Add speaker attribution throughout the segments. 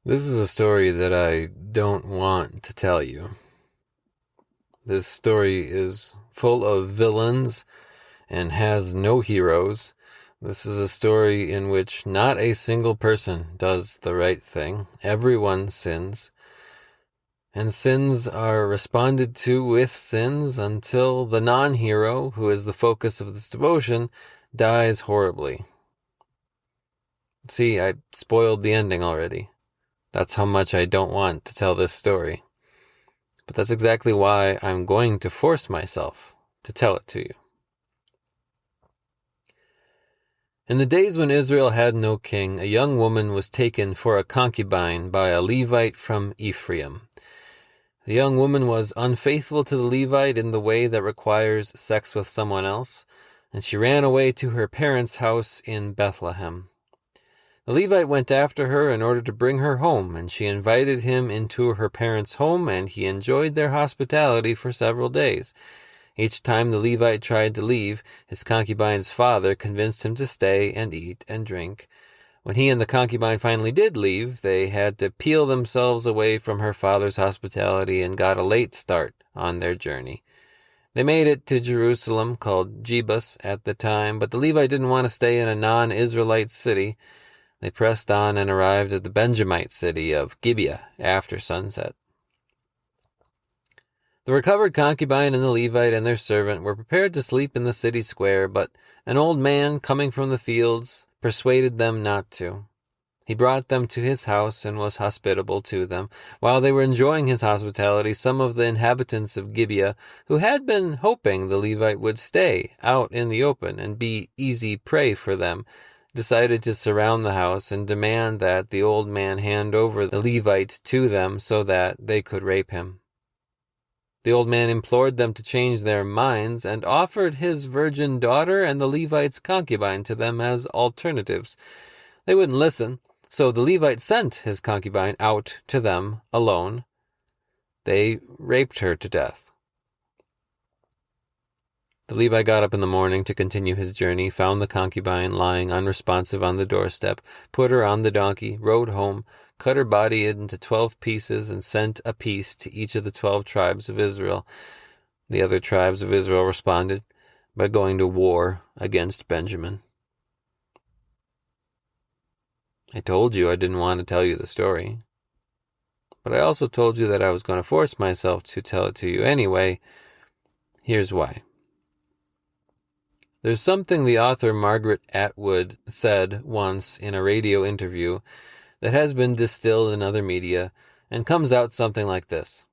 Speaker 1: This is a story that I don't want to tell you. This story is full of villains and has no heroes. This is a story in which not a single person does the right thing. Everyone sins. And sins are responded to with sins until the non-hero, who is the focus of this devotion, dies horribly. See, I spoiled the ending already. That's how much I don't want to tell this story. But that's exactly why I'm going to force myself to tell it to you. In the days when Israel had no king, a young woman was taken for a concubine by a Levite from Ephraim. The young woman was unfaithful to the Levite in the way that requires sex with someone else, and she ran away to her parents' house in Bethlehem. The Levite went after her in order to bring her home, and she invited him into her parents' home, and he enjoyed their hospitality for several days. Each time the Levite tried to leave, his concubine's father convinced him to stay and eat and drink. When he and the concubine finally did leave, they had to peel themselves away from her father's hospitality and got a late start on their journey. They made it to Jerusalem, called Jebus at the time, but the Levite didn't want to stay in a non-Israelite city. They pressed on and arrived at the Benjamite city of Gibeah after sunset. The recovered concubine and the Levite and their servant were prepared to sleep in the city square, but an old man coming from the fields persuaded them not to. He brought them to his house and was hospitable to them. While they were enjoying his hospitality, some of the inhabitants of Gibeah, who had been hoping the Levite would stay out in the open and be easy prey for them, decided to surround the house and demand that the old man hand over the Levite to them so that they could rape him. The old man implored them to change their minds and offered his virgin daughter and the Levite's concubine to them as alternatives. They wouldn't listen, so the Levite sent his concubine out to them alone. They raped her to death. The Levite got up in the morning to continue his journey, found the concubine lying unresponsive on the doorstep, put her on the donkey, rode home, cut her body into 12 pieces, and sent a piece to each of the 12 tribes of Israel. The other tribes of Israel responded by going to war against Benjamin. I told you I didn't want to tell you the story, but I also told you that I was going to force myself to tell it to you anyway. Here's why. There's something the author Margaret Atwood said once in a radio interview that has been distilled in other media and comes out something like this.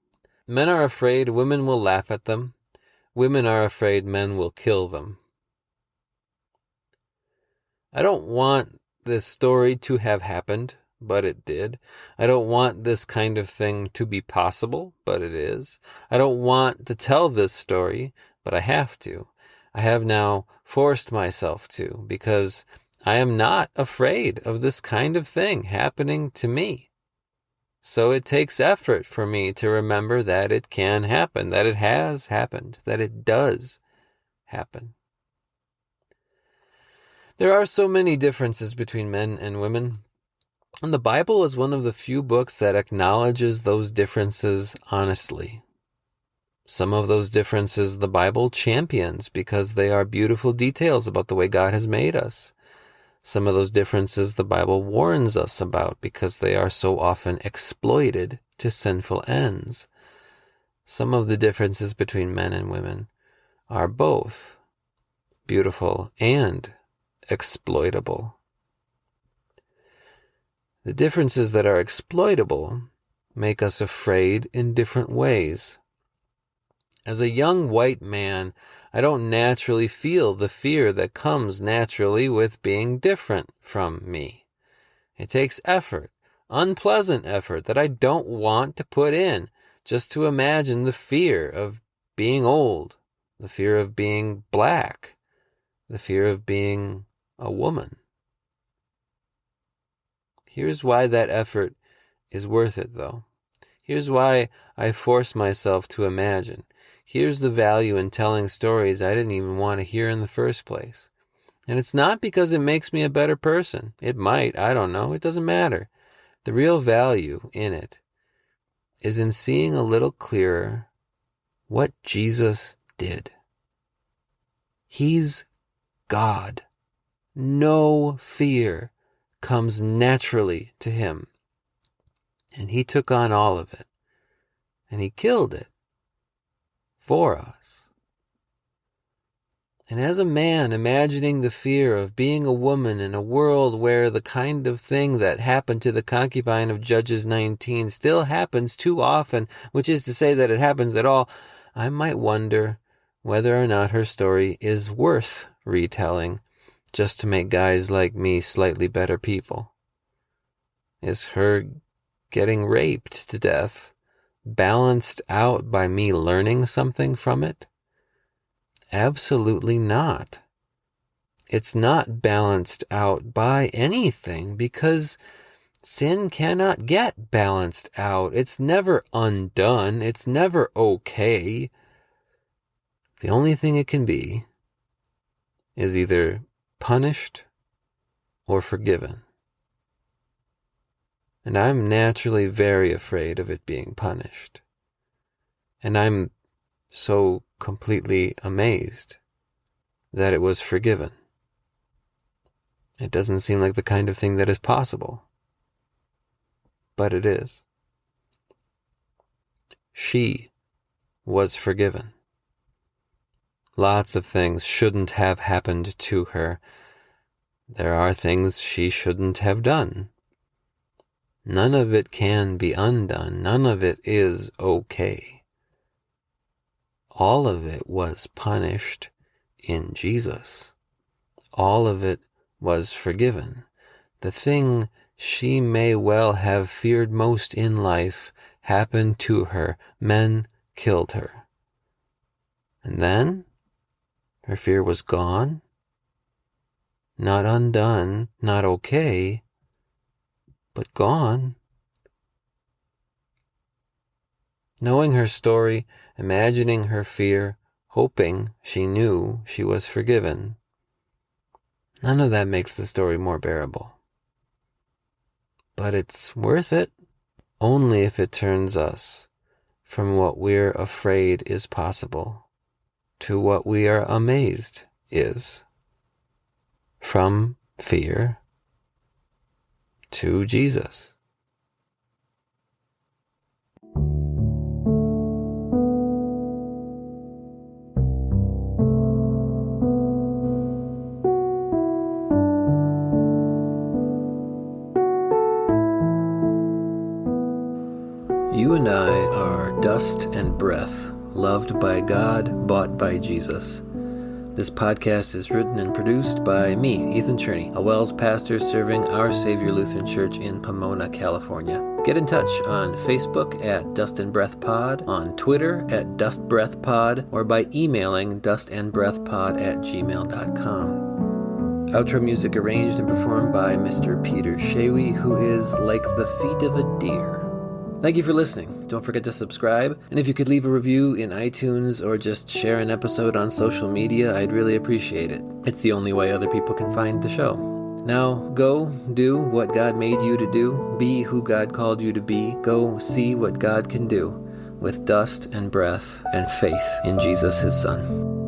Speaker 1: Men are afraid women will laugh at them. Women are afraid men will kill them. I don't want this story to have happened, but it did. I don't want this kind of thing to be possible, but it is. I don't want to tell this story, but I have to. I have now forced myself to, because I am not afraid of this kind of thing happening to me. So it takes effort for me to remember that it can happen, that it has happened, that it does happen. There are so many differences between men and women, and the Bible is one of the few books that acknowledges those differences honestly. Some of those differences the Bible champions because they are beautiful details about the way God has made us. Some of those differences the Bible warns us about because they are so often exploited to sinful ends. Some of the differences between men and women are both beautiful and exploitable. The differences that are exploitable make us afraid in different ways. As a young white man, I don't naturally feel the fear that comes naturally with being different from me. It takes effort, unpleasant effort that I don't want to put in, just to imagine the fear of being old, the fear of being black, the fear of being a woman. Here's why that effort is worth it, though. Here's why I force myself to imagine. Here's the value in telling stories I didn't even want to hear in the first place. And it's not because it makes me a better person. It might, I don't know, it doesn't matter. The real value in it is in seeing a little clearer what Jesus did. He's God. No fear comes naturally to him. And he took on all of it. And he killed it for us. And as a man imagining the fear of being a woman in a world where the kind of thing that happened to the concubine of Judges 19 still happens too often, which is to say that it happens at all, I might wonder whether or not her story is worth retelling just to make guys like me slightly better people. Is her getting raped to death balanced out by me learning something from it? Absolutely not. It's not balanced out by anything because sin cannot get balanced out. It's never undone. It's never okay. The only thing it can be is either punished or forgiven. And I'm naturally very afraid of it being punished. And I'm so completely amazed that it was forgiven. It doesn't seem like the kind of thing that is possible. But it is. She was forgiven. Lots of things shouldn't have happened to her. There are things she shouldn't have done. None of it can be undone. None of it is okay. All of it was punished in Jesus. All of it was forgiven. The thing she may well have feared most in life happened to her. Men killed her. And then her fear was gone. Not undone, not okay, but gone. Knowing her story, imagining her fear, hoping she knew she was forgiven, none of that makes the story more bearable. But it's worth it, only if it turns us from what we're afraid is possible to what we are amazed is. From fear to Jesus. You and I are dust and breath, loved by God, bought by Jesus. This podcast is written and produced by me, Ethan Cherney, a Wells pastor serving Our Savior Lutheran Church in Pomona, California. Get in touch on Facebook at Dust and Breath Pod, on Twitter at Dust Breath Pod, or by emailing dustandbreathpod@gmail.com. Outro music arranged and performed by Mr. Peter Shawy, who is like the feet of a deer. Thank you for listening. Don't forget to subscribe. And if you could leave a review in iTunes or just share an episode on social media, I'd really appreciate it. It's the only way other people can find the show. Now, go do what God made you to do. Be who God called you to be. Go see what God can do with dust and breath and faith in Jesus, his Son.